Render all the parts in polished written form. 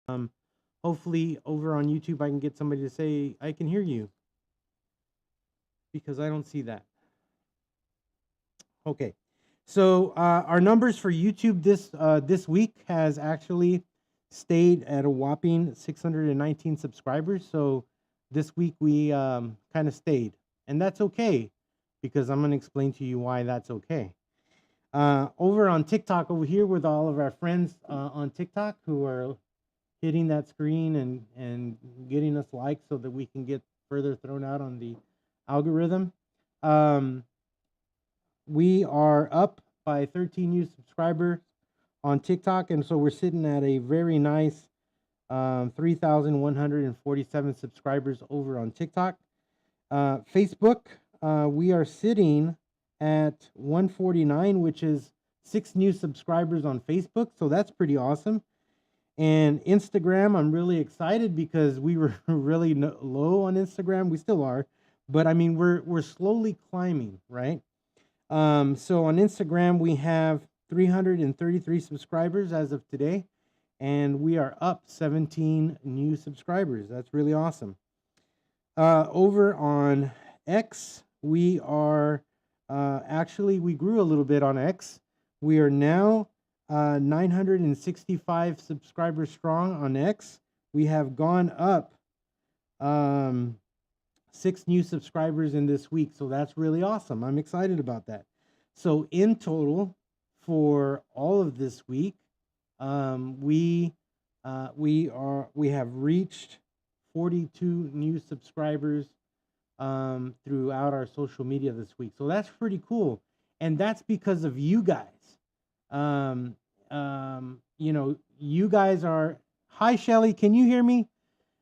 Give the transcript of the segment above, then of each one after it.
Um, hopefully over on YouTube I can get somebody to say I can hear you, because I don't see that. Okay. So our numbers for YouTube this week has actually stayed at a whopping 619 subscribers. So this week we kind of stayed, and that's okay, because I'm going to explain to you why that's okay. Over on TikTok, over here with all of our friends on TikTok who are hitting that screen and getting us likes so that we can get further thrown out on the algorithm. Um, we are up by 13 new subscribers on TikTok, and so we're sitting at a very nice 3,147 subscribers over on TikTok. Facebook, we are sitting at 149, which is 6 new subscribers on Facebook, so that's pretty awesome. And Instagram, I'm really excited because we were really low on Instagram. We still are, but I mean we're slowly climbing, right? So on Instagram, we have 333 subscribers as of today, and we are up 17 new subscribers. That's really awesome. Over on X, we are actually, we grew a little bit on X. We are now 965 subscribers strong on X. We have gone up um, 6 new subscribers in this week. So that's really awesome. I'm excited about that. So in total, for all of this week, we have reached 42 new subscribers throughout our social media this week. So that's pretty cool, and that's because of you guys. Um, you guys are. Hi, Shelly. Can you hear me?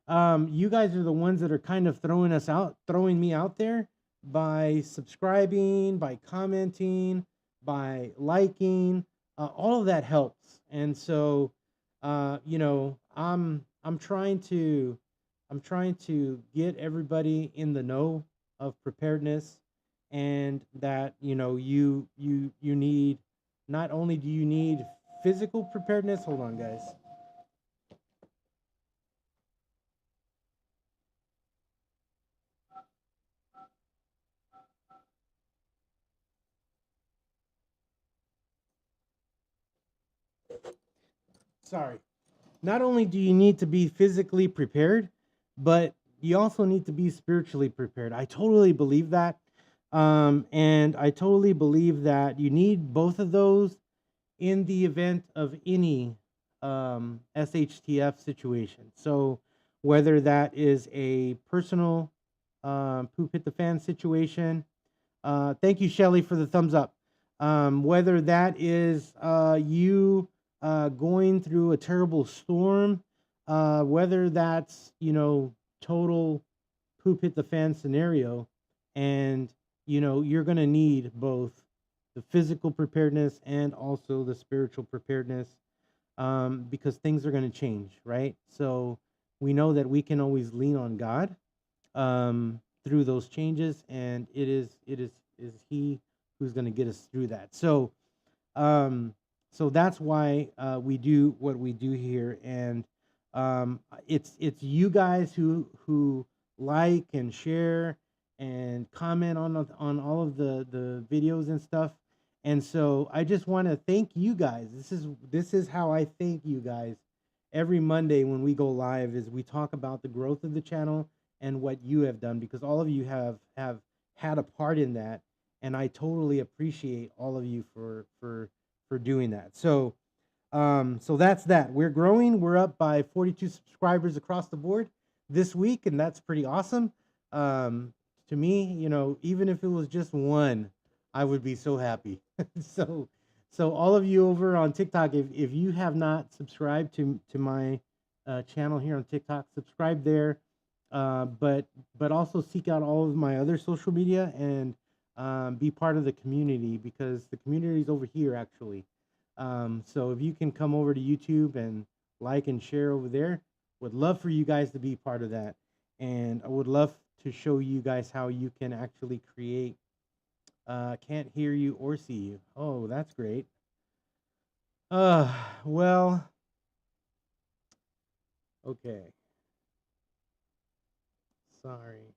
You guys are the ones that are kind of throwing me out there by subscribing, by commenting, by liking. All of that helps, and so I'm trying to get everybody in the know of preparedness, and that you need, not only do you need physical preparedness. Hold on, guys. Sorry. Not only do you need to be physically prepared, but you also need to be spiritually prepared. I totally believe that. And I totally believe that you need both of those in the event of any SHTF situation. So, whether that is a personal poop hit the fan situation, thank you, Shelly, for the thumbs up. Whether that is you going through a terrible storm, whether that's, total poop hit the fan scenario, and, you're going to need both the physical preparedness and also the spiritual preparedness, because things are going to change, right? So we know that we can always lean on God through those changes, and it is He who's going to get us through that. Um, so that's why we do what we do here, and it's you guys who like and share and comment on all of the videos and stuff. And so I just want to thank you guys. This is how I thank you guys every Monday when we go live, is we talk about the growth of the channel and what you have done, because all of you have had a part in that, and I totally appreciate all of you for doing that. So that's that. We're growing. We're up by 42 subscribers across the board this week, and that's pretty awesome. Um, to me, even if it was just one, I would be so happy. so, so all of you over on TikTok, if you have not subscribed to my channel here on TikTok, subscribe there. But also seek out all of my other social media, and be part of the community, because the community is over here actually. So if you can come over to YouTube and like and share over there, would love for you guys to be part of that. And I would love to show you guys how you can actually create. Can't hear you or see you. Oh, that's great. Uh, well, Okay. Sorry.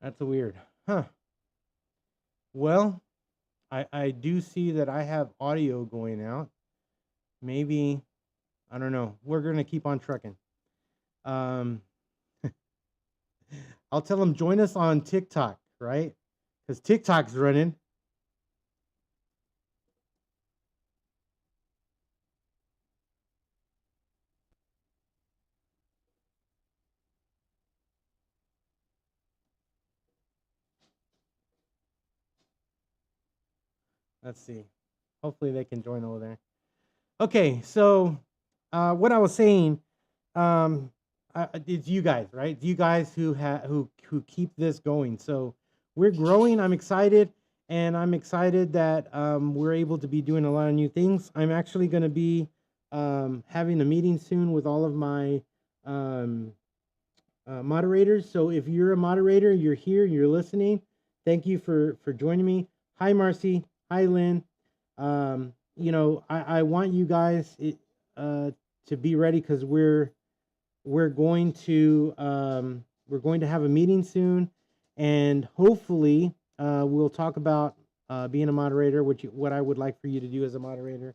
That's weird. Huh. Well, I do see that I have audio going out. Maybe, I don't know. We're gonna keep on trucking. Um, I'll tell them join us on TikTok, right? Because TikTok's running. Let's see. Hopefully they can join over there. Okay, so what I was saying, um, it's you guys, right? It's you guys who keep this going. So we're growing. I'm excited, and I'm excited that we're able to be doing a lot of new things. I'm actually going to be having a meeting soon with all of my um, moderators. So if you're a moderator, you're here, you're listening. Thank you for joining me. Hi, Marcy. Hi, Lynn. I want you guys to be ready because we're going to have a meeting soon, and hopefully we'll talk about being a moderator, what I would like for you to do as a moderator,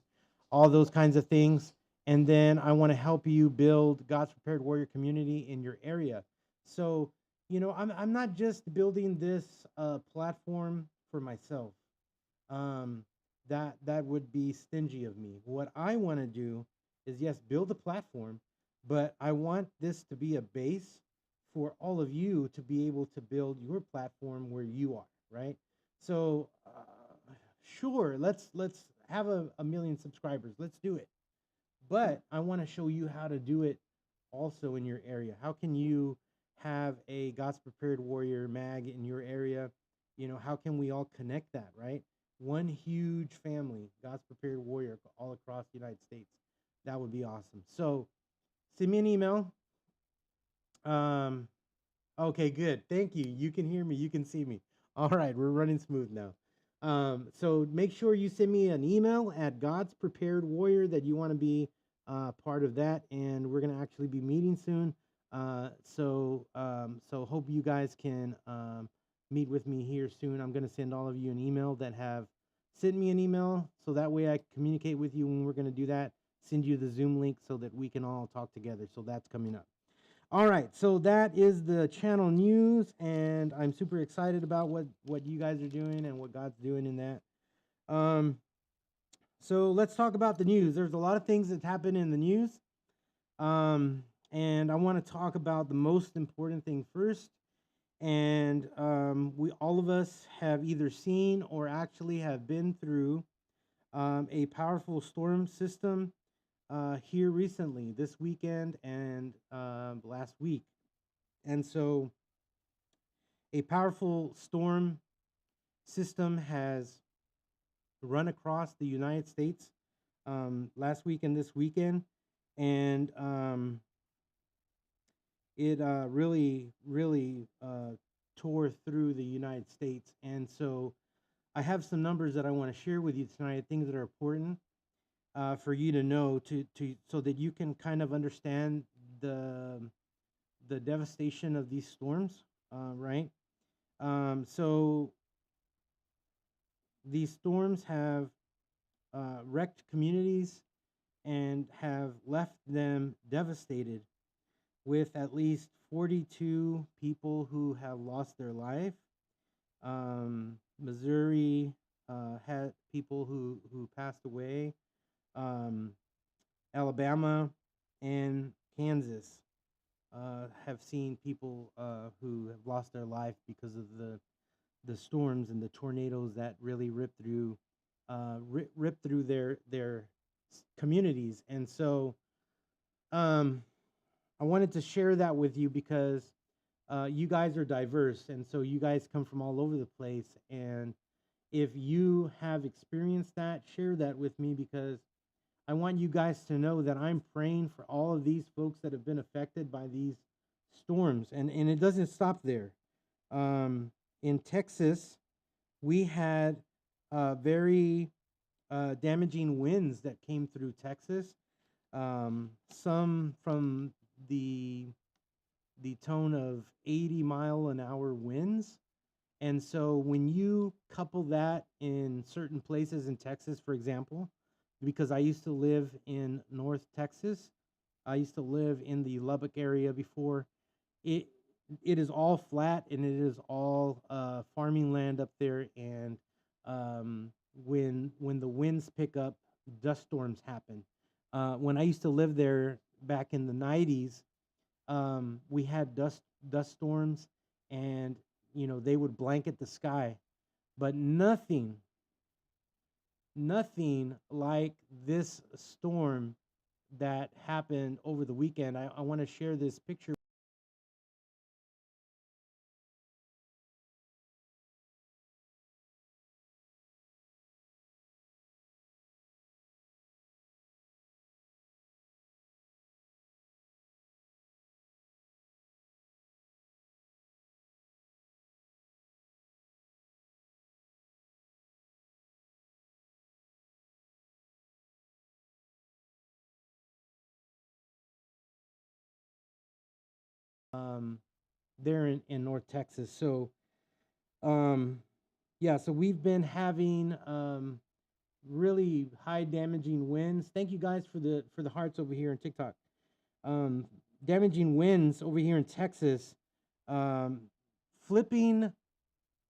all those kinds of things. And then I want to help you build God's Prepared Warrior community in your area. So, I'm not just building this platform for myself. Um, that would be stingy of me. What I want to do is, yes, build a platform, but I want this to be a base for all of you to be able to build your platform where you are, right? So, sure, let's have a million subscribers. Let's do it. But I want to show you how to do it also in your area. How can you have a God's Prepared Warrior mag in your area? How can we all connect that, right? One huge family, God's Prepared Warrior, all across the United States. That would be awesome. So send me an email. Um, Okay, good. Thank you. You can hear me. You can see me. All right, we're running smooth now. So make sure you send me an email at God's Prepared Warrior that you want to be part of that, and we're gonna actually be meeting soon. So hope you guys can meet with me here soon. I'm gonna send all of you an email that have sent me an email, so that way I communicate with you when we're gonna do that. Send you the Zoom link so that we can all talk together. So that's coming up. All right, so that is the channel news, and I'm super excited about what you guys are doing and what God's doing in that. Um, so let's talk about the news. There's a lot of things that happen in the news, and I want to talk about the most important thing first. And we all of us have either seen or actually have been through a powerful storm system here recently, this weekend and last week. And so a powerful storm system has run across the United States last week and this weekend, and it really tore through the United States. And so I have some numbers that I want to share with you tonight, things that are important for you to know to so that you can kind of understand the devastation of these storms, right? So these storms have wrecked communities and have left them devastated, with at least 42 people who have lost their life. Missouri had people who passed away. Um, Alabama and Kansas have seen people who have lost their life because of the storms and the tornadoes that really rip through their communities. And so um, I wanted to share that with you because you guys are diverse, and so you guys come from all over the place, and If you have experienced that, share that with me, because I want you guys to know that I'm praying for all of these folks that have been affected by these storms. And it doesn't stop there. In Texas, we had very damaging winds that came through Texas. Some from the tone of 80-mile-an-hour winds. And so when you couple that in certain places in Texas, for example, because I used to live in North Texas, I used to live in the Lubbock area before. It it is all flat, and it is all farming land up there. And when the winds pick up, dust storms happen. When I used to live there back in the 90s, we had dust storms, and they would blanket the sky, but nothing like this storm that happened over the weekend. I want to share this picture. um, there in North Texas. So um, yeah, so we've been having really high damaging winds. Thank you guys for the hearts over here on TikTok. Um, Damaging winds over here in Texas, um, flipping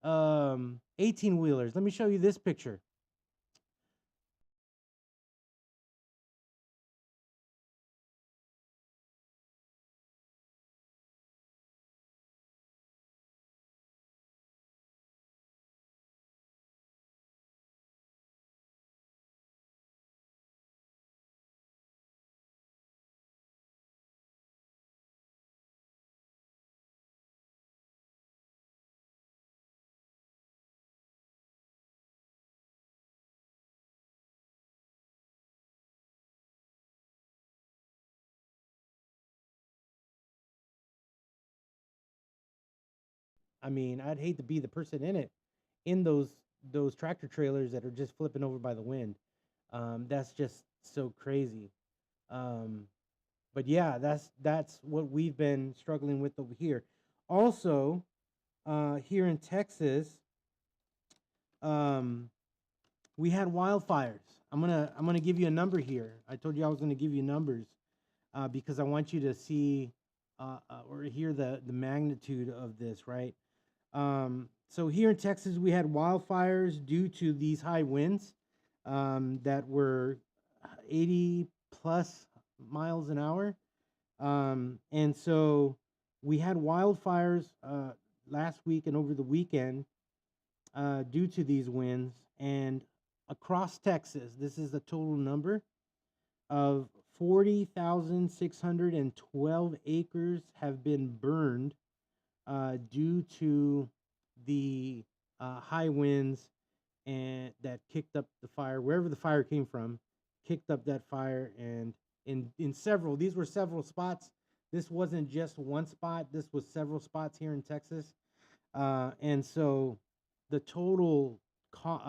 18 wheelers. Let me show you this picture. I mean, I'd hate to be the person in it, in those tractor trailers that are just flipping over by the wind. That's just so crazy. Um, but yeah, that's what we've been struggling with over here. Also, here in Texas, um, we had wildfires. I'm gonna give you a number here. I told you I was gonna give you numbers because I want you to see or hear the magnitude of this, right? So here in Texas, we had wildfires due to these high winds that were 80 plus miles an hour. And so we had wildfires last week and over the weekend due to these winds. And across Texas, this is the total number of 40,612 acres have been burned due to the high winds and that kicked up the fire. Wherever the fire came from, kicked up that fire. And in several, these were several spots. This wasn't just one spot. This was several spots here in Texas. And so the total cost,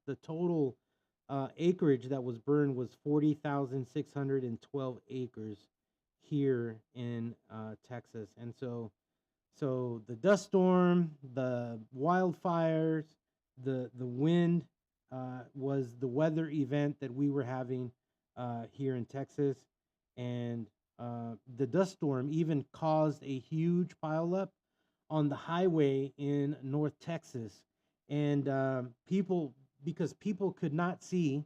the total acreage that was burned was 40,612 acres here in Texas. And so the dust storm, the wildfires, the wind was the weather event that we were having here in Texas. And the dust storm even caused a huge pileup on the highway in North Texas. And because people could not see,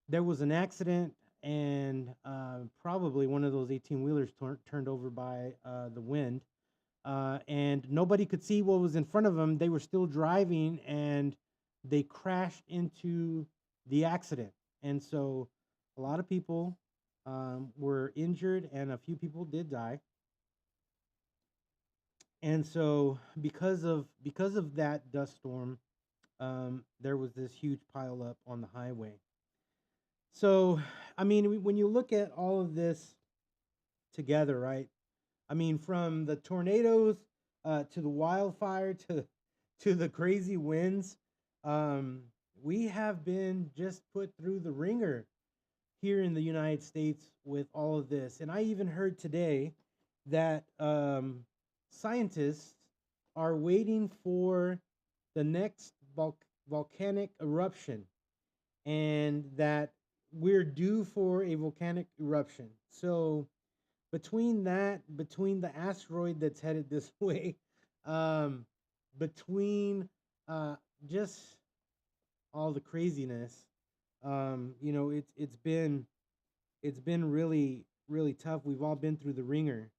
there was an accident, and probably one of those 18 wheelers turned over by the wind. And nobody could see what was in front of them. They were still driving, and they crashed into the accident. And so a lot of people were injured, and a few people did die. And so because of that dust storm, there was this huge pile up on the highway. So, I mean, when you look at all of this together, right? I mean, from the tornadoes to the wildfire to the crazy winds, we have been just put through the ringer here in the United States with all of this. And I even heard today that scientists are waiting for the next volcanic eruption, and that we're due for a volcanic eruption. So between that, between the asteroid that's headed this way, um, between uh, just all the craziness, it's been really tough. We've all been through the ringer,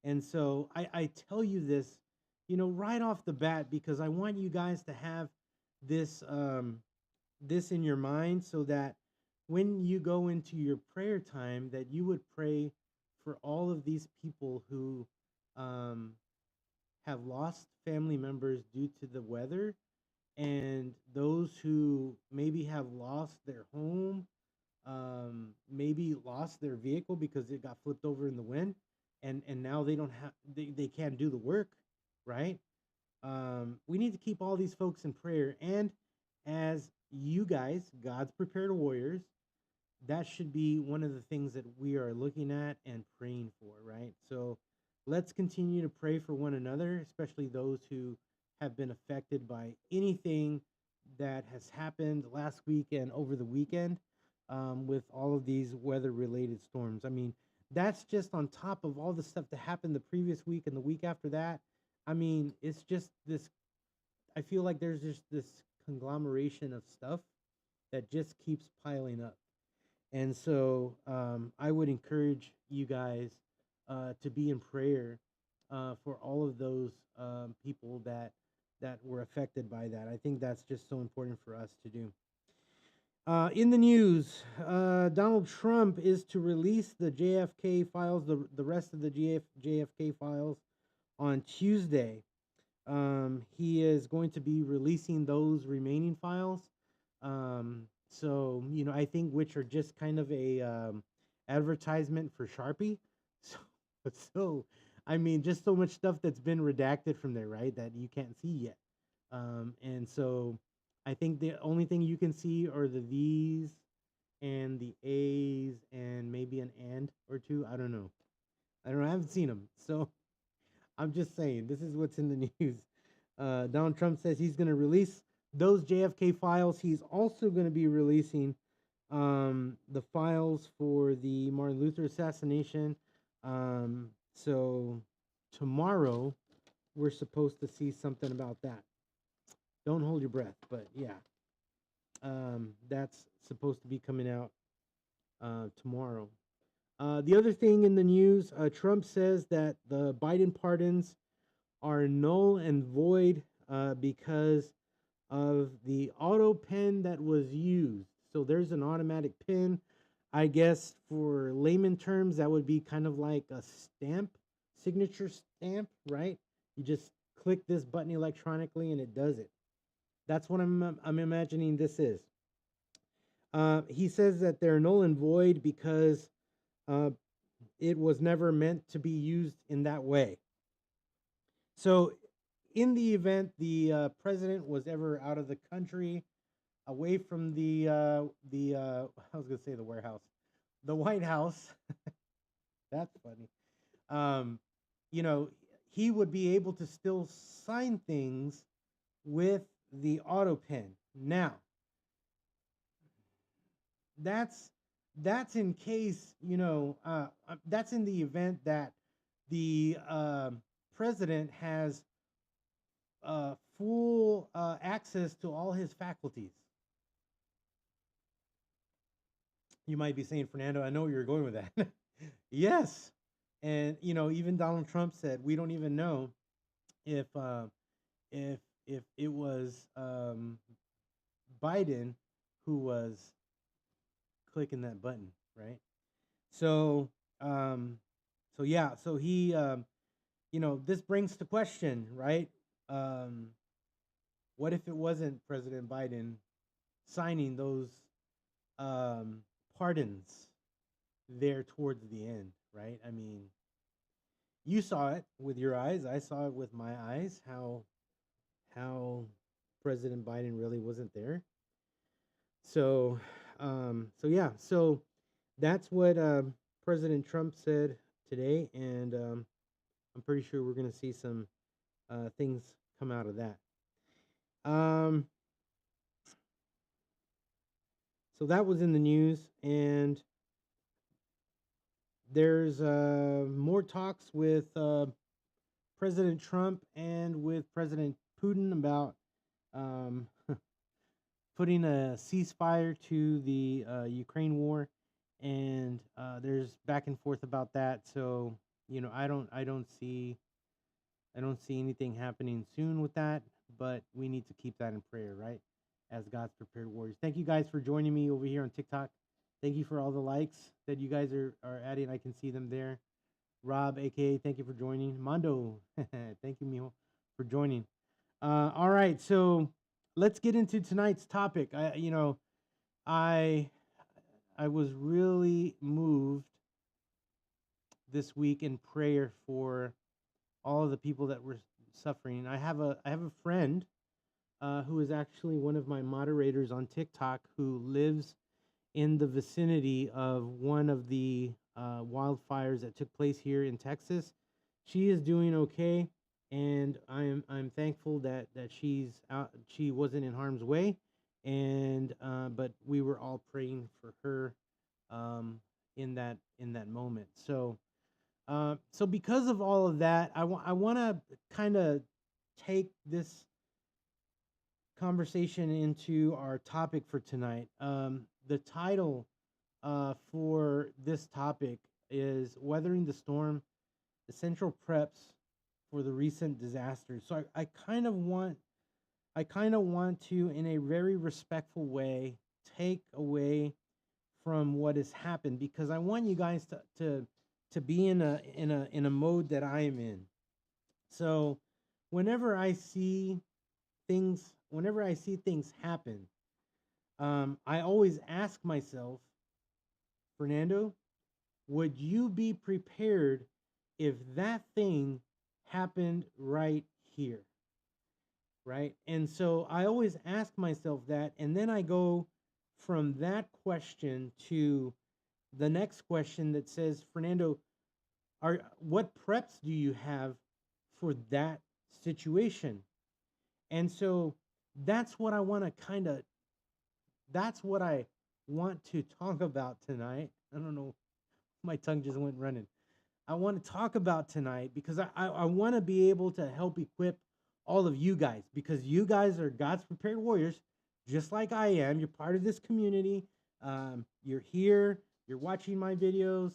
and so I tell you this, right off the bat, because I want you guys to have this this in your mind, so that when you go into your prayer time, that you would pray for all of these people who um, have lost family members due to the weather, and those who maybe have lost their home, maybe lost their vehicle because it got flipped over in the wind, and now they can't do the work, right? We need to keep all these folks in prayer. And as you guys, God's prepared warriors, that should be one of the things that we are looking at and praying for, right? So let's continue to pray for one another, especially those who have been affected by anything that has happened last week and over the weekend, with all of these weather related storms. I mean, that's just on top of all the stuff that happened the previous week and the week after that. I mean, it's just this, I feel like there's just this conglomeration of stuff that just keeps piling up. And so I would encourage you guys to be in prayer for all of those people that were affected by that. I think that's just so important for us to do. In the news, Donald Trump is to release the JFK files, the rest of the JFK files, on Tuesday. He is going to be releasing those remaining files. So, I think, which are just kind of a advertisement for Sharpie. So, so, I mean, just so much stuff that's been redacted from there, right? That you can't see yet. And so I think the only thing you can see are the V's and the A's and maybe an and or two. I don't know. I don't know. I haven't seen them. So I'm just saying, this is what's in the news. Donald Trump says he's going to release those JFK files. He's also going to be releasing the files for the Martin Luther assassination. So tomorrow, we're supposed to see something about that. Don't hold your breath, but yeah, that's supposed to be coming out tomorrow. The other thing in the news, Trump says that the Biden pardons are null and void because of the auto pen that was used. So there's an automatic pen. I guess for layman terms, that would be kind of like a stamp, signature stamp, right? You just click this button electronically and it does it. That's what I'm imagining this is. He says that they're null and void because it was never meant to be used in that way. So, in the event the president was ever out of the country, away from the I was gonna say the warehouse, the White House. That's funny. Um, he would be able to still sign things with the auto pen. Now, that's in case, that's in the event that the president has full access to all his faculties. You might be saying, Fernando, I know where you're going with that. Yes. And even Donald Trump said we don't even know if if it was Biden who was clicking that button, right? So yeah, so he, this brings to question, right? What if it wasn't President Biden signing those um, pardons there towards the end, right? I mean, you saw it with your eyes. I saw it with my eyes. How President Biden really wasn't there. So, so yeah. So that's what President Trump said today, and I'm pretty sure we're going to see some things come out of that. Um, so that was in the news, and there's more talks with President Trump and with President Putin about um, putting a ceasefire to the Ukraine war, and there's back and forth about that. So I don't see anything happening soon with that, but we need to keep that in prayer, right? As God's prepared warriors. Thank you guys for joining me over here on TikTok. Thank you for all the likes that you guys are adding. I can see them there. Rob, aka, thank you for joining. Mondo, thank you, Mijo, for joining. All right, so let's get into tonight's topic. I I was really moved this week in prayer for all of the people that were suffering. I have a friend who is actually one of my moderators on TikTok who lives in the vicinity of one of the wildfires that took place here in Texas. She is doing okay, and I'm thankful that she's out. She wasn't in harm's way, and but we were all praying for her in that moment. So so because of all of that, I want to kind of take this conversation into our topic for tonight. The title for this topic is Weathering the Storm, Essential Preps for the Recent Disasters. So I kind of want to, in a very respectful way, take away from what has happened, because I want you guys to be in a mode that I am in. So whenever I see things happen, I always ask myself, Fernando, would you be prepared if that thing happened right here? Right? And so I always ask myself that, and then I go from that question to the next question that says, Fernando, what preps do you have for that situation? And so that's what I want to kind of that's what I want to talk about tonight. I don't know, my tongue just went running. I want to talk about tonight because I want to be able to help equip all of you guys, because you guys are God's prepared warriors, just like I am. You're part of this community. You're here. You're watching my videos.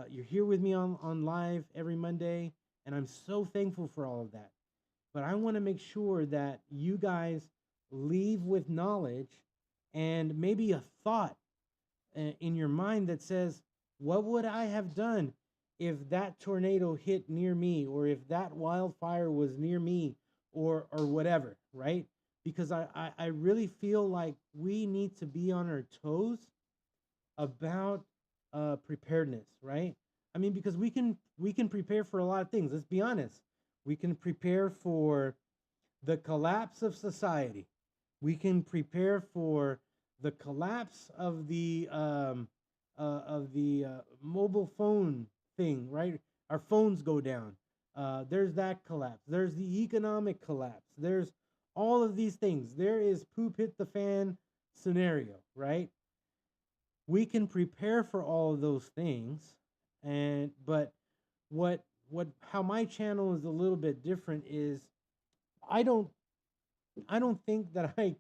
You're here with me on live every Monday, and I'm so thankful for all of that. But I want to make sure that you guys leave with knowledge and maybe a thought in your mind that says, what would I have done if that tornado hit near me, or if that wildfire was near me, or whatever, right? Because I really feel like we need to be on our toes about preparedness, right? I mean, because we can prepare for a lot of things. Let's be honest. We can prepare for the collapse of society. We can prepare for the collapse of the mobile phone thing, right? Our phones go down. There's that collapse. There's the economic collapse. There's all of these things. There is poop hit the fan scenario, right? We can prepare for all of those things, and but what how my channel is a little bit different is I don't I don't think that I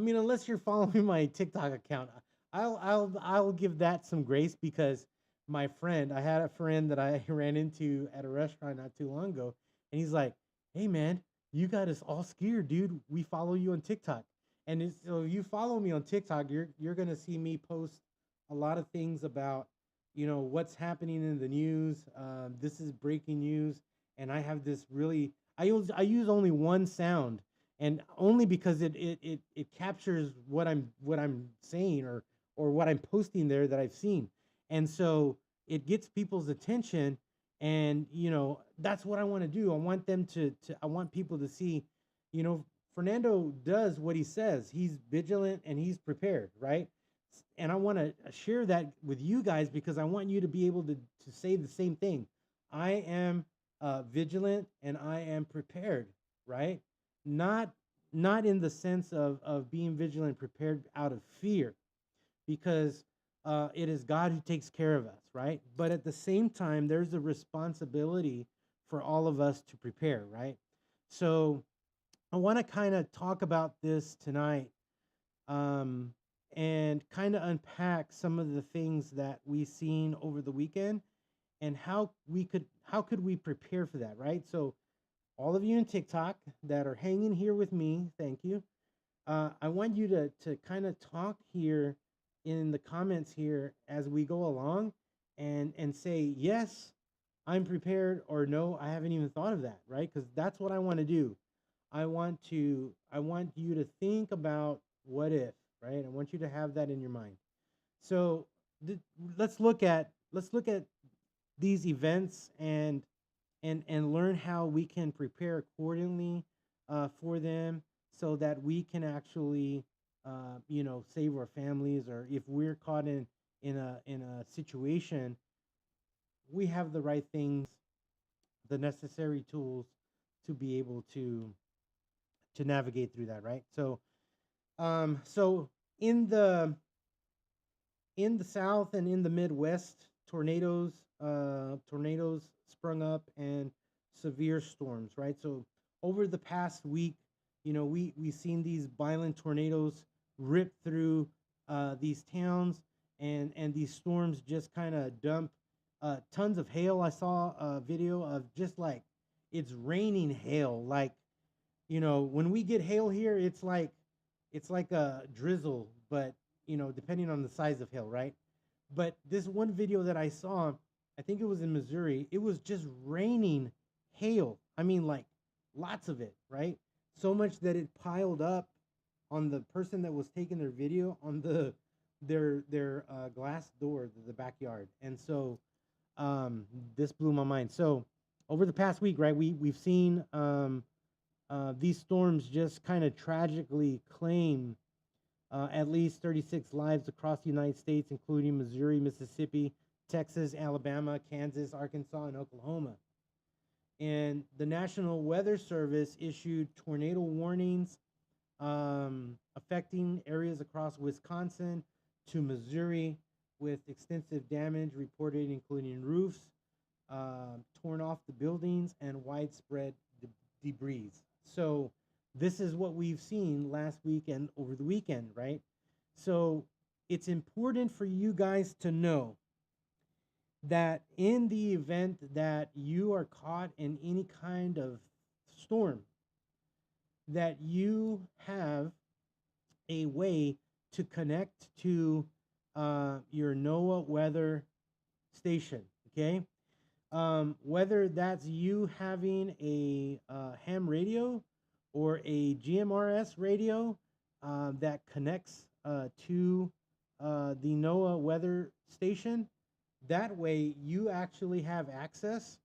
mean, unless you're following my TikTok account, I'll give that some grace, because I had a friend that I ran into at a restaurant not too long ago, and he's like, "Hey man, you got us all scared, dude. We follow you on TikTok." And so if you follow me on TikTok, you're gonna see me post a lot of things about, what's happening in the news. This is breaking news, and I have this really I use only one sound, and only because it captures what I'm saying, or what I'm posting there that I've seen. And so it gets people's attention, and that's what I want to do. I want them to I want people to see, Fernando does what he says. He's vigilant and he's prepared, right? And I want to share that with you guys because I want you to be able to say the same thing. I am vigilant and I am prepared, right? Not not in the sense of being vigilant and prepared out of fear, because it is God who takes care of us, right? But at the same time, there's a responsibility for all of us to prepare, right? So I want to kind of talk about this tonight, um, and kind of unpack some of the things that we seen over the weekend, and how could we prepare for that, right? So all of you in TikTok that are hanging here with me, thank you. I want you to kind of talk here in the comments here as we go along, and say yes, I'm prepared, or no, I haven't even thought of that, right? Because that's what I want to do. I want you to think about what if, right? I want you to have that in your mind. So th- let's look at these events, and learn how we can prepare accordingly for them, so that we can actually save our families, or if we're caught in a situation, we have the right things, the necessary tools to be able to navigate through that, right? So in the South and in the Midwest, tornadoes sprung up, and severe storms, right? So over the past week, we've seen these violent tornadoes rip through these towns, and these storms just kind of dump tons of hail. I saw a video of just like it's raining hail, like, when we get hail here, it's like a drizzle, but depending on the size of hail, right? But this one video that I saw, I think it was in Missouri, it was just raining hail. I mean, like, lots of it, right? So much that it piled up on the person that was taking their video on their glass door, the backyard. And so this blew my mind. So over the past week, right, we've seen these storms just kind of tragically claim at least 36 lives across the United States, including Missouri, Mississippi, Texas, Alabama, Kansas, Arkansas, and Oklahoma. And the National Weather Service issued tornado warnings affecting areas across Wisconsin to Missouri, with extensive damage reported, including roofs torn off the buildings and widespread debris. So this is what we've seen last week and over the weekend, right? So it's important for you guys to know that in the event that you are caught in any kind of storm, that you have a way to connect to your NOAA weather station, okay? Whether that's you having a ham radio or a GMRS radio that connects to the NOAA weather station, that way you actually have access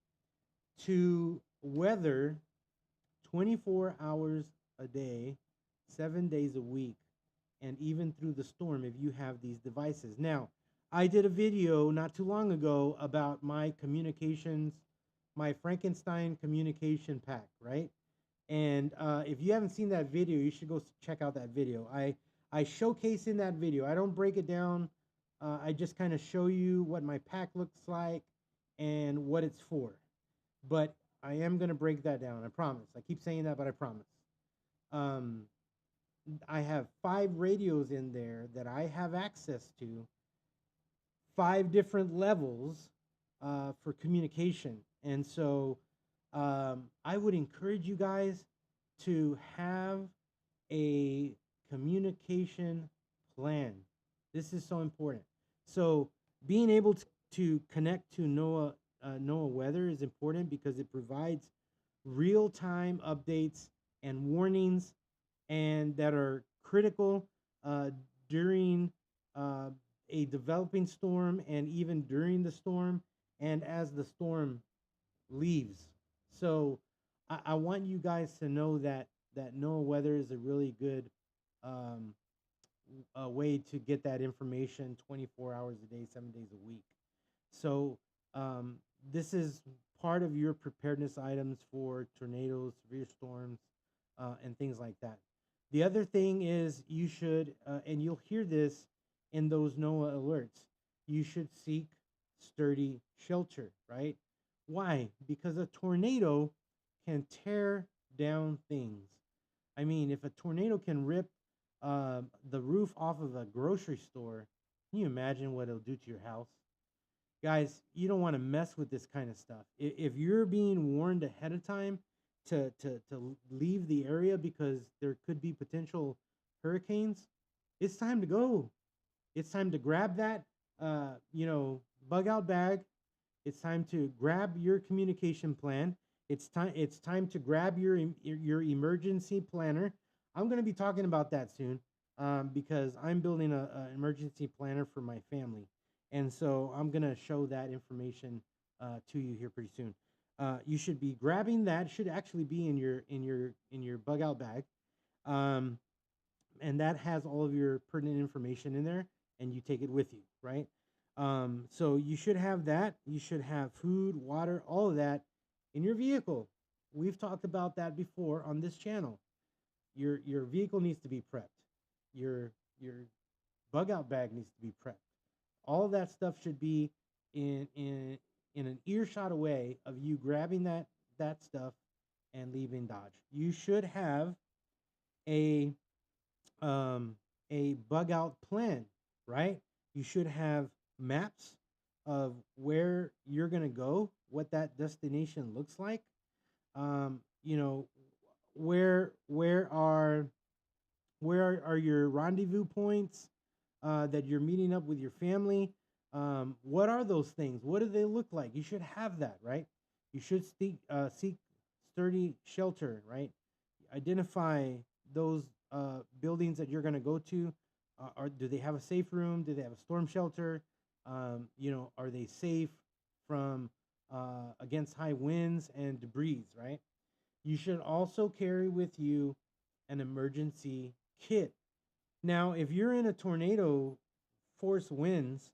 to weather 24 hours a day, 7 days a week, and even through the storm if you have these devices. Now, I did a video not too long ago about my communications, my Frankenstein communication pack, right? And if you haven't seen that video, you should go check out that video. I showcase in that video. I don't break it down. I just kind of show you what my pack looks like and what it's for. But I am going to break that down. I promise. I keep saying that, but I promise. Um, I have 5 radios in there that I have access to, 5 different levels for communication. And so I would encourage you guys to have a communication plan. This is so important. So being able to connect to NOAA weather is important because it provides real-time updates and warnings and that are critical uh, during uh, a developing storm, and even during the storm, and as the storm leaves. So I want you guys to know that NOAA weather is a really good um, a way to get that information 24 hours a day, 7 days a week. So um, this is part of your preparedness items for tornadoes, severe storms, and things like that. The other thing is you should, and you'll hear this in those NOAA alerts, you should seek sturdy shelter, right? Why? Because a tornado can tear down things. I mean, if a tornado can rip the roof off of a grocery store, can you imagine what it'll do to your house? Guys, you don't want to mess with this kind of stuff. If you're being warned ahead of time to leave the area because there could be potential hurricanes, it's time to go. It's time to grab that, bug out bag. It's time to grab your communication plan. It's time to grab your emergency planner. I'm going to be talking about that soon, because I'm building a emergency planner for my family, and so I'm going to show that information to you here pretty soon. You should be grabbing that. It should actually be in your bug out bag. Um, and that has all of your pertinent information in there, and you take it with you, right? So you should have that. You should have food, water, all of that in your vehicle. We've talked about that before on this channel. Your vehicle needs to be prepped. Your bug out bag needs to be prepped. All of that stuff should be in an earshot away of you grabbing that stuff and leaving Dodge. You should have a um, a bug out plan, right? You should have maps of where you're going to go, what that destination looks like. You know, where are your rendezvous points that you're meeting up with your family? What are those things? What do they look like? You should have that, right? You should seek sturdy shelter, right? Identify those buildings that you're going to go to. Do they have a safe room? Do they have a storm shelter? Are they safe from against high winds and debris, right? You should also carry with you an emergency kit. Now, if you're in a tornado force winds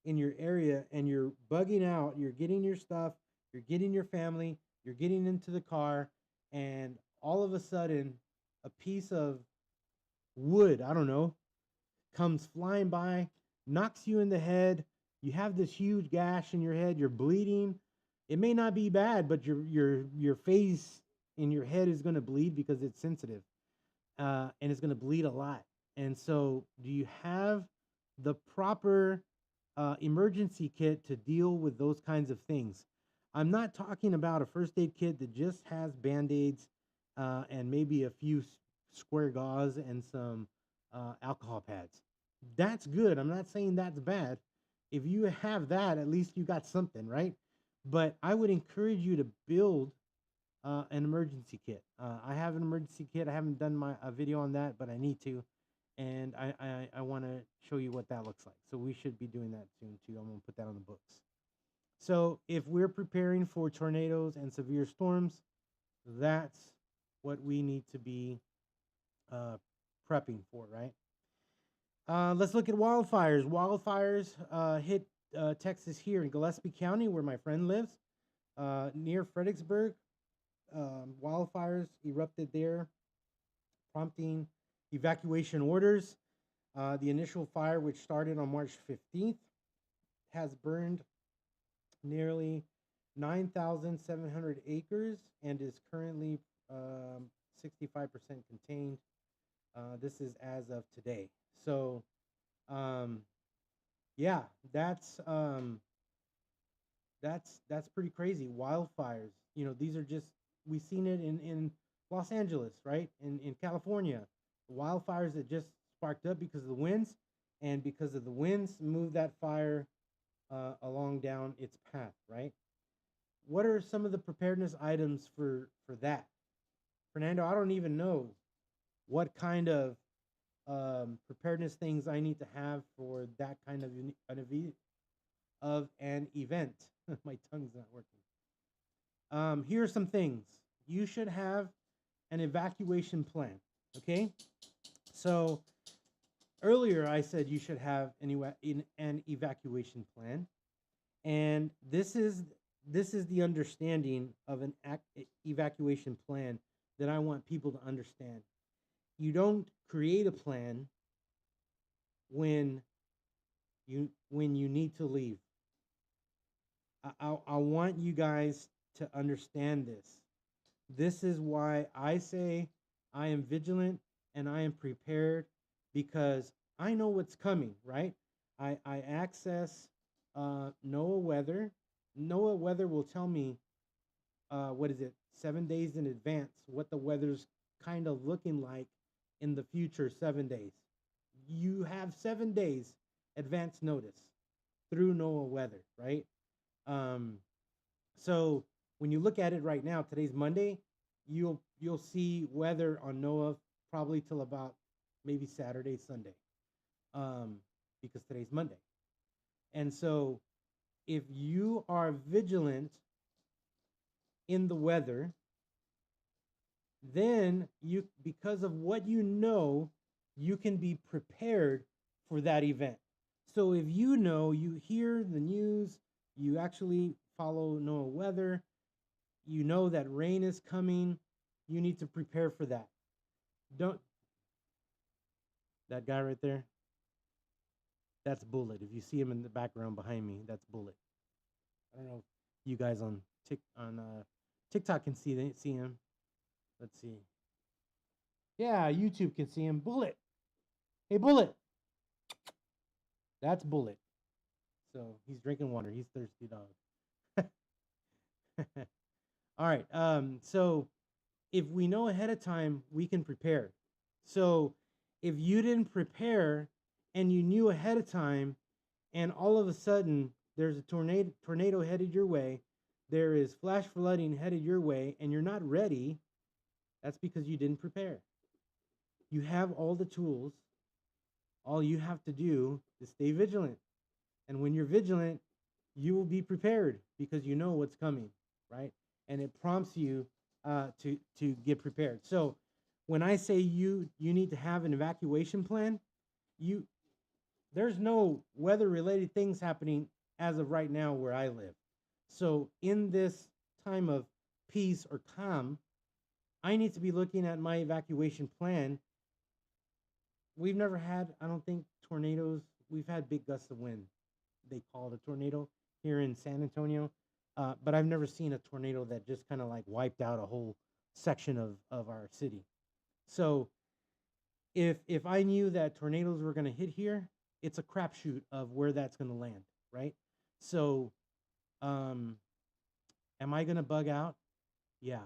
in your area and you're bugging out, you're getting your stuff, you're getting your family, you're getting into the car, and all of a sudden a piece of wood, I don't know, comes flying by, knocks you in the head, you have this huge gash in your head, you're bleeding. It may not be bad, but your face in your head is going to bleed because it's sensitive, and it's going to bleed a lot. And so, do you have the proper emergency kit to deal with those kinds of things? I'm not talking about a first aid kit that just has band-aids and maybe a few square gauze and some alcohol pads. That's good. I'm not saying that's bad. If you have that, at least you got something, right? But I would encourage you to build an emergency kit. I have an emergency kit. I haven't done a video on that, but I need to, and I want to show you what that looks like. So we should be doing that soon too. I'm gonna put that on the books. So if we're preparing for tornadoes and severe storms, that's what we need to be prepping for, right? Let's look at wildfires. Wildfires hit Texas here in Gillespie County, where my friend lives, near Fredericksburg. Wildfires erupted there, prompting evacuation orders. The initial fire, which started on March 15th, has burned nearly 9,700 acres and is currently 65% contained. This is as of today. So, um, yeah, that's pretty crazy. Wildfires. These are just, we've seen it in Los Angeles, right? In California, wildfires that just sparked up because of the winds, and because of the winds moved that fire along down its path, right? What are some of the preparedness items for that? Fernando, I don't even know. what kind of preparedness things I need to have for that kind of an event. My tongue's not working. Here are some things you should have: an evacuation plan. Okay, so earlier I said you should have an evacuation plan, and this is the understanding of an evacuation plan that I want people to understand. You don't create a plan when you need to leave. I want you guys to understand this. This is why I say I am vigilant and I am prepared, because I know what's coming, right? I access NOAA weather. NOAA weather will tell me, what is it, 7 days in advance, what the weather's kind of looking like in the future 7 days. You have 7 days advance notice through NOAA weather, right? Um, so when you look at it right now, today's Monday, you'll see weather on NOAA probably till about maybe Saturday, Sunday, because today's Monday. And so if you are vigilant in the weather, then you, because of what you can be prepared for that event. So if you hear the news, you actually follow NOAA weather, you know that rain is coming, you need to prepare for that. Don't, that guy right there, that's Bullet. If you see him in the background behind me, that's Bullet. I don't know if you guys on TikTok can see him. Let's see. Yeah, YouTube can see him. Bullet. Hey, Bullet. That's Bullet. So he's drinking water. He's thirsty dog. All right. So if we know ahead of time, we can prepare. So if you didn't prepare and you knew ahead of time, and all of a sudden there's a tornado headed your way, there is flash flooding headed your way, and you're not ready, that's because you didn't prepare. You have all the tools. All you have to do is stay vigilant. And when you're vigilant, you will be prepared because you know what's coming, right? And it prompts you to get prepared. So when I say you need to have an evacuation plan, there's no weather-related things happening as of right now where I live. So in this time of peace or calm, I need to be looking at my evacuation plan. We've never had, I don't think, tornadoes. We've had big gusts of wind. They call it a tornado here in San Antonio. But I've never seen a tornado that just kind of like wiped out a whole section of our city. So if I knew that tornadoes were going to hit here, it's a crapshoot of where that's going to land, right? So am I going to bug out? Yeah.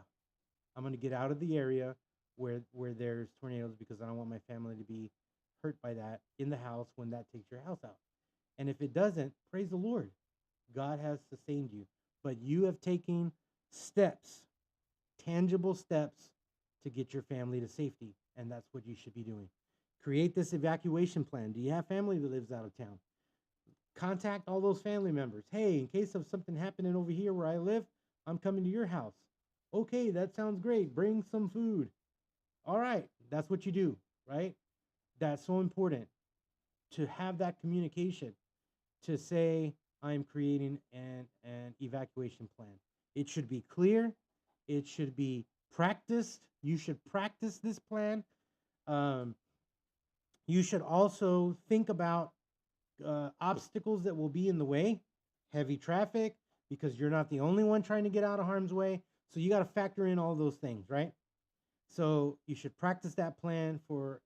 I'm going to get out of the area where there's tornadoes, because I don't want my family to be hurt by that in the house when that takes your house out. And if it doesn't, praise the Lord. God has sustained you. But you have taken steps, tangible steps, to get your family to safety. And that's what you should be doing. Create this evacuation plan. Do you have family that lives out of town? Contact all those family members. Hey, in case of something happening over here where I live, I'm coming to your house. Okay, that sounds great. Bring some food. All right, that's what you do, right? That's so important to have that communication, to say, I'm creating an evacuation plan. It should be clear. It should be practiced. You should practice this plan. You should also think about obstacles that will be in the way, heavy traffic, because you're not the only one trying to get out of harm's way. So you got to factor in all those things, right? So you should practice that plan for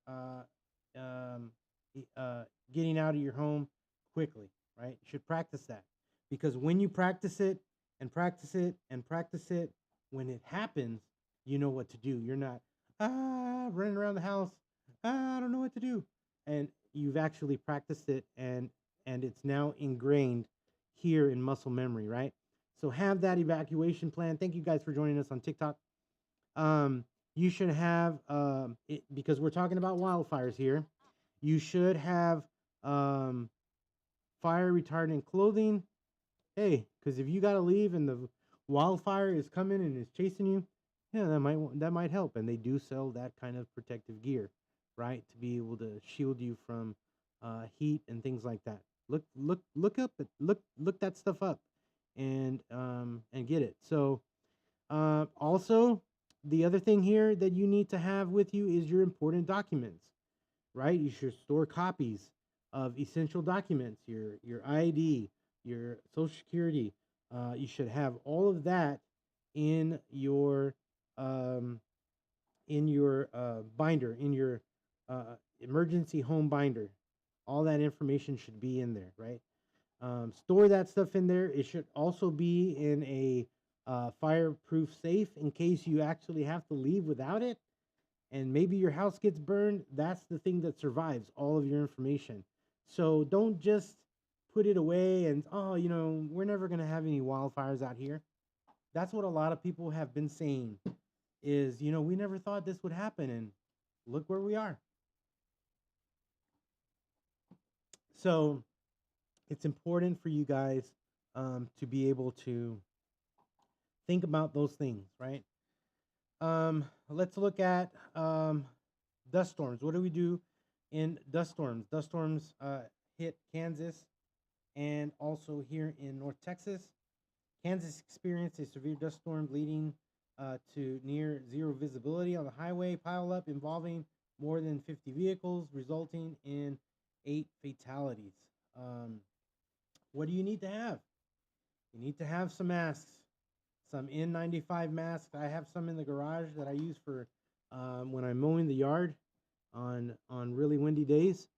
getting out of your home quickly, right? You should practice that, because when you practice it and practice it and practice it, when it happens, you know what to do. You're not running around the house. I don't know what to do. And you've actually practiced it, and it's now ingrained here in muscle memory, right? So have that evacuation plan. Thank you guys for joining us on TikTok. You should have, because we're talking about wildfires here, you should have um, fire retardant clothing. Hey, because if you got to leave and the wildfire is coming and is chasing you, yeah, that might help. And they do sell that kind of protective gear, right, to be able to shield you from heat and things like that. Look that stuff up, and get it. So also, the other thing here that you need to have with you is your important documents, right? You should store copies of essential documents, your ID, your social security. You should have all of that in your um, binder, in your emergency home binder. All that information should be in there, right? Store that stuff in there. It should also be in a fireproof safe in case you actually have to leave without it and maybe your house gets burned. That's the thing that survives all of your information. So don't just put it away and, oh, we're never going to have any wildfires out here. That's what a lot of people have been saying is, we never thought this would happen, and look where we are. So it's important for you guys to be able to think about those things, right? Let's look at dust storms. What do we do in dust storms? Dust storms hit Kansas and also here in North Texas. Kansas experienced a severe dust storm leading to near zero visibility on the highway pileup involving more than 50 vehicles, resulting in 8 fatalities. Um, what do you need to have? You need to have some masks, some N95 masks. I have some in the garage that I use for when I'm mowing the yard on really windy days.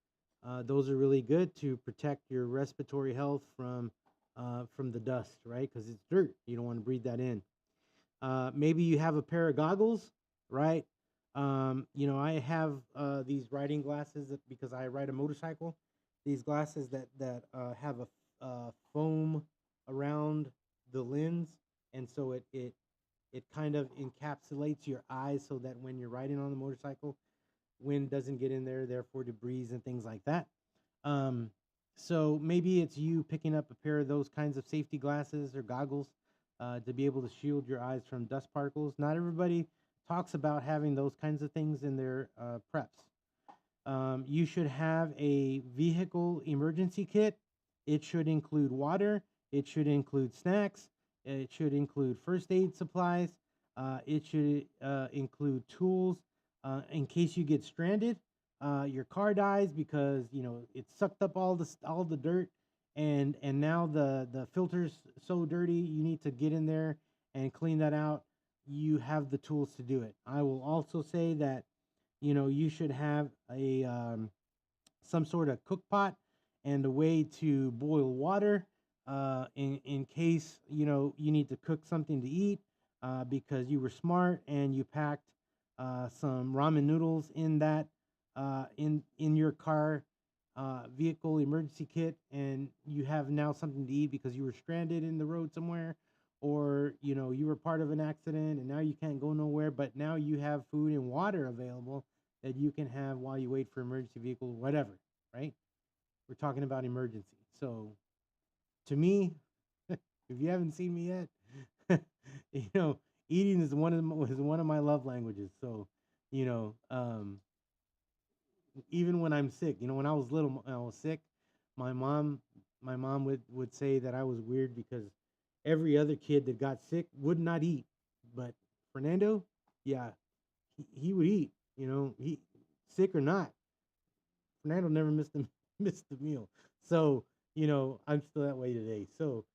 Those are really good to protect your respiratory health from the dust, right? Because it's dirt. You don't want to breathe that in. Maybe you have a pair of goggles, right? I have these riding glasses because I ride a motorcycle. These glasses that have a foam around the lens, and so it kind of encapsulates your eyes so that when you're riding on the motorcycle, wind doesn't get in there, therefore debris and things like that. Um, so maybe it's you picking up a pair of those kinds of safety glasses or goggles to be able to shield your eyes from dust particles. Not everybody talks about having those kinds of things in their preps. You should have a vehicle emergency kit. It should include water. It should include snacks. It should include first aid supplies. It should include tools in case you get stranded. Your car dies because it sucked up all the dirt, and now the filter's so dirty. You need to get in there and clean that out. You have the tools to do it. I will also say that you should have a some sort of cook pot and a way to boil water in case you need to cook something to eat because you were smart and you packed some ramen noodles in that in your car vehicle emergency kit, and you have now something to eat because you were stranded in the road somewhere, or you were part of an accident and now you can't go nowhere, but now you have food and water available that you can have while you wait for emergency vehicle, whatever, right? We're talking about emergency. So to me, if you haven't seen me yet, you know, eating is one of my love languages. So, you know, um, even when I'm sick, when I was little, when I was sick, my mom, my mom would say that I was weird because every other kid that got sick would not eat, but Fernando, yeah, he would eat. He sick or not, Fernando never missed the meal. So I'm still that way today. So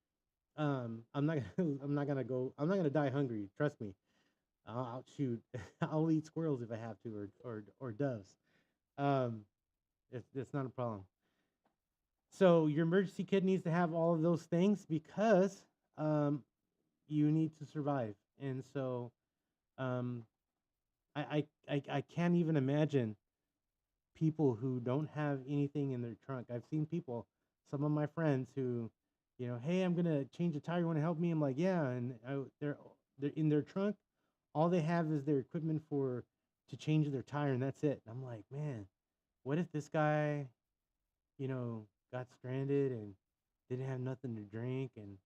I'm not I'm not gonna die hungry. Trust me. I'll shoot. I'll eat squirrels if I have to, or doves. Um, it's not a problem. So your emergency kit needs to have all of those things because um, you need to survive. And so um, I can't even imagine people who don't have anything in their trunk. I've seen people, some of my friends who, hey, I'm gonna change a tire. You want to help me? I'm like, yeah, and they're in their trunk. all they have is their equipment for to change their tire, and that's it. And I'm like, man, what if this guy, got stranded and didn't have nothing to drink? And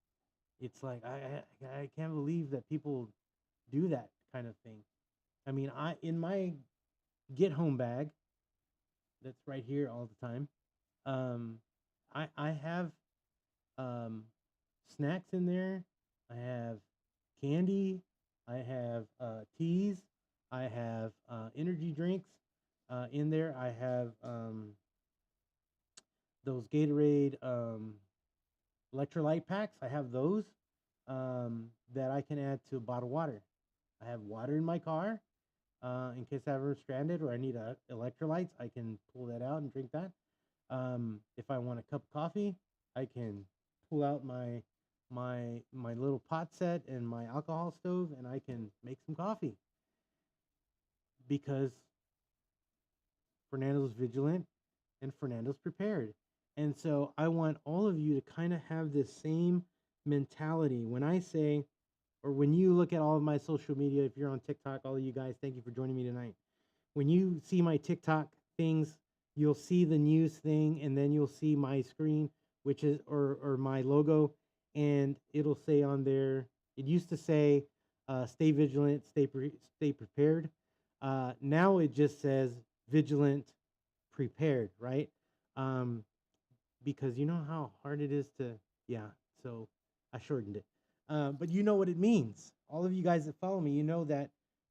it's like I can't believe that people do that kind of thing. I mean, I in my get home bag that's right here all the time. Um, I have um, snacks in there. I have candy. I have teas. I have energy drinks in there. I have those Gatorade electrolyte packs. I have those that I can add to bottled water. I have water in my car in case I ever stranded or I need electrolytes. I can pull that out and drink that. If I want a cup of coffee, I can pull out my little pot set and my alcohol stove, and I can make some coffee because Fernando's vigilant and Fernando's prepared. And so I want all of you to kind of have this same mentality. When I say, or when you look at all of my social media, if you're on TikTok, all of you guys, thank you for joining me tonight. When you see my TikTok things, you'll see the news thing, and then you'll see my screen, which is or my logo, and it'll say on there. It used to say, "Stay vigilant, stay prepared." Now it just says "vigilant, prepared," right? Um, because you know how hard it is to, yeah. So I shortened it, but you know what it means. All of you guys that follow me, you know that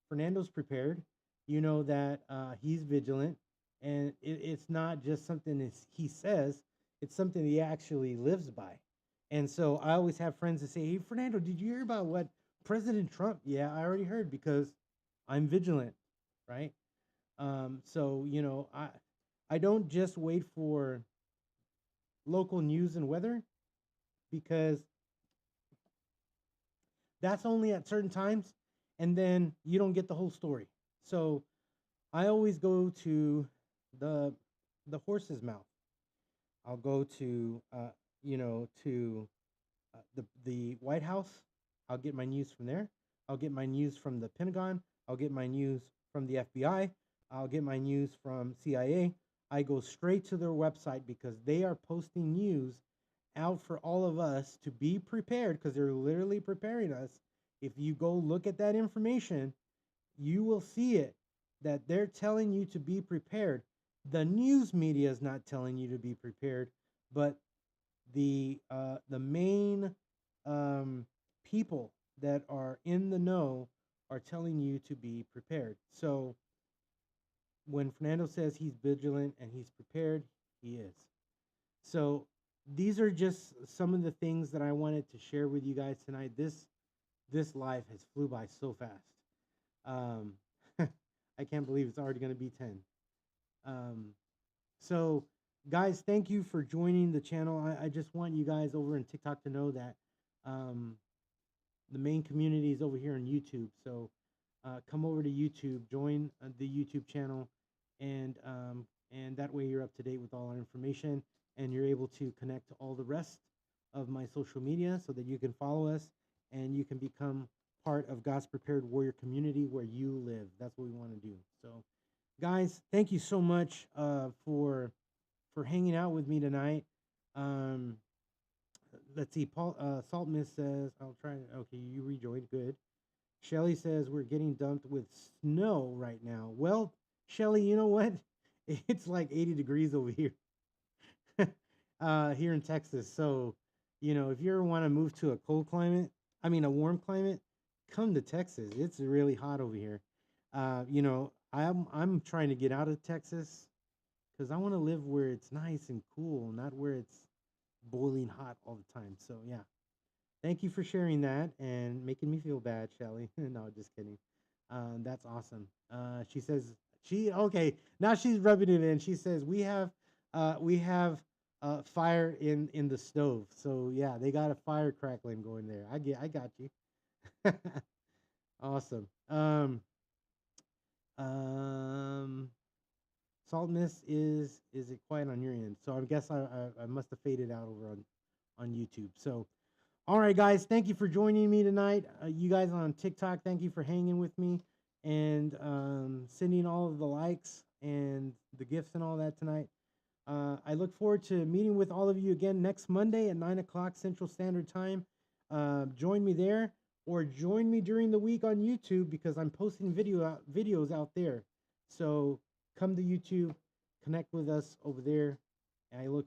Fernando's prepared. You know that he's vigilant, and it's not just something that he says; it's something he actually lives by. And so I always have friends that say, "Hey, Fernando, did you hear about what President Trump?" Yeah, I already heard because I'm vigilant, right? So I don't just wait for local news and weather because that's only at certain times, and then you don't get the whole story. So I always go to the horse's mouth. I'll go to the White House. I'll get my news from there. I'll get my news from the Pentagon. I'll get my news from the FBI. I'll get my news from CIA. I go straight to their website because they are posting news out for all of us to be prepared because they're literally preparing us. If you go look at that information, you will see it that they're telling you to be prepared. The news media is not telling you to be prepared, but the main people that are in the know are telling you to be prepared. So when Fernando says he's vigilant and he's prepared, he is. So these are just some of the things that I wanted to share with you guys tonight. This life has flew by so fast. Um, I can't believe it's already going to be 10. Um, so, guys, thank you for joining the channel. I just want you guys over in TikTok to know that the main community is over here on YouTube. So come over to YouTube, join the YouTube channel, and that way you're up to date with all our information, and you're able to connect to all the rest of my social media so that you can follow us and you can become part of God's Prepared Warrior community where you live. That's what we want to do. So, guys, thank you so much for hanging out with me tonight. Um, let's see. Paul Salt Miss says, "I'll try." Okay, you rejoined. Good. Shelly says we're getting dumped with snow right now. Well, Shelly, you know what? It's like 80 degrees over here, here in Texas. So, if you ever want to move to a cold climate, I mean a warm climate, come to Texas. It's really hot over here. I'm trying to get out of Texas because I want to live where it's nice and cool, not where it's boiling hot all the time. So yeah, thank you for sharing that and making me feel bad, Shelly. No, just kidding. That's awesome. She says okay. Now she's rubbing it in. She says we have fire in the stove. So yeah, they got a fire crackling going there. I got you. Awesome. Um, Salt Miss is it quiet on your end? So I guess I must have faded out over on YouTube. So All right, guys. Thank you for joining me tonight. You guys on TikTok, thank you for hanging with me and sending all of the likes and the gifts and all that tonight. I look forward to meeting with all of you again next Monday at 9 o'clock Central Standard Time. Join me there, or join me during the week on YouTube, because I'm posting videos out there. So come to YouTube, connect with us over there, and I look